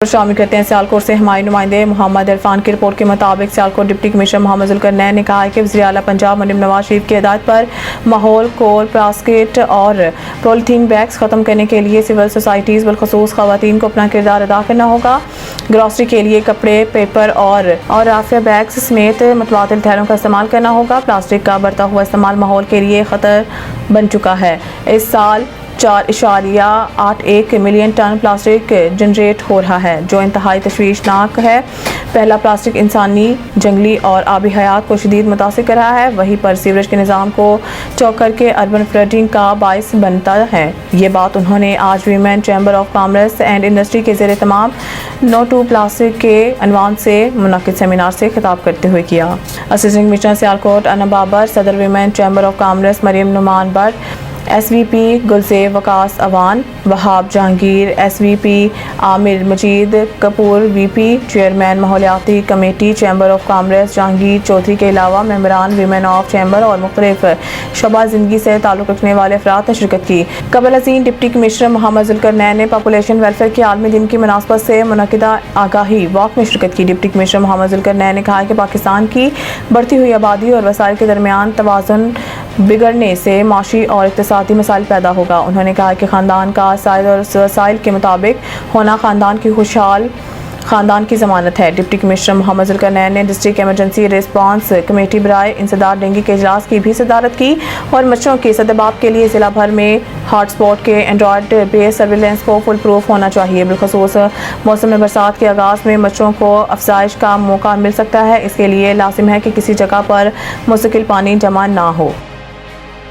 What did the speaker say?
شامل کرتے ہیں سیالکوٹ سے ہمارے نمائندے محمد عرفان کی رپورٹ کے مطابق سیالکوٹ ڈپٹی کمشنر محمد ذوالقرنین نے کہا ہے کہ وزیر اعلیٰ پنجاب مریم نواز شریف کی ہدایت پر ماحول کول پلاسٹک اور پولیتھین بیگز ختم کرنے کے لیے سول سوسائٹیز بالخصوص خواتین کو اپنا کردار ادا کرنا ہوگا۔ گروسری کے لیے کپڑے، پیپر اور رافیہ بیگز سمیت متبادل تھیلوں کا استعمال کرنا ہوگا۔ پلاسٹک کا بڑھتا ہوا استعمال ماحول کے لیے خطر بن چکا ہے۔ اس سال 4.81 ملین ٹن پلاسٹک جنریٹ ہو رہا ہے، جو انتہائی تشویشناک ہے۔ پہلا پلاسٹک انسانی، جنگلی اور آبی حیات کو شدید متاثر کر رہا ہے، وہیں پر سیوریج کے نظام کو چوک کر کے اربن فلڈنگ کا باعث بنتا ہے۔ یہ بات انہوں نے آج women chamber of commerce and industry کے زیر اہتمام نو ٹو پلاسٹک کے عنوان سے منعقد سیمینار سے خطاب کرتے ہوئے کیا۔ اسسٹنٹ کمشنر سیالکوٹ انا بابر، صدر women chamber of commerce Maryam Noman Butt, S V P Gulzeb Waqas Awan, Wahab Jahangir, S V P Amir Majid Kapoor, V P chairman ماحولیاتی committee chamber of commerce Jahangir Chaudhry کے علاوہ ممبران ویمن آف چیمبر اور مختلف شعبہ زندگی سے تعلق رکھنے والے افراد نے شرکت کی۔ قبل ازیں ڈپٹی کمشنر محمد ذوالقرنین نے پاپولیشن ویلفیئر کے عالمی دن کی مناسبت سے منعقدہ آگاہی واک میں شرکت کی۔ ڈپٹی کمشنر محمد ذوالقرنین نے کہا کہ پاکستان کی بڑھتی ہوئی آبادی اور وسائل کے درمیان توازن بگڑنے سے معاشی اور اقتصادی مسائل پیدا ہوگا۔ انہوں نے کہا کہ خاندان کا سائز اور وسائل کے مطابق ہونا خاندان کی خوشحال خاندان کی ضمانت ہے۔ ڈپٹی کمشنر محمد ذوالقرنین نے ڈسٹرکٹ ایمرجنسی ریسپانس کمیٹی برائے انسداد ڈینگی کے اجلاس کی بھی صدارت کی اور مچھروں کے سدباب کے لیے ضلع بھر میں ہاٹ اسپاٹ کے اینڈرائڈ بیس سرویلنس کو فل پروف ہونا چاہیے۔ بالخصوص موسم برسات کے آغاز میں مچھروں کو افزائش کا موقع مل سکتا ہے، اس کے لیے لازم ہے کہ کسی جگہ پر مستقل پانی جمع نہ ہو۔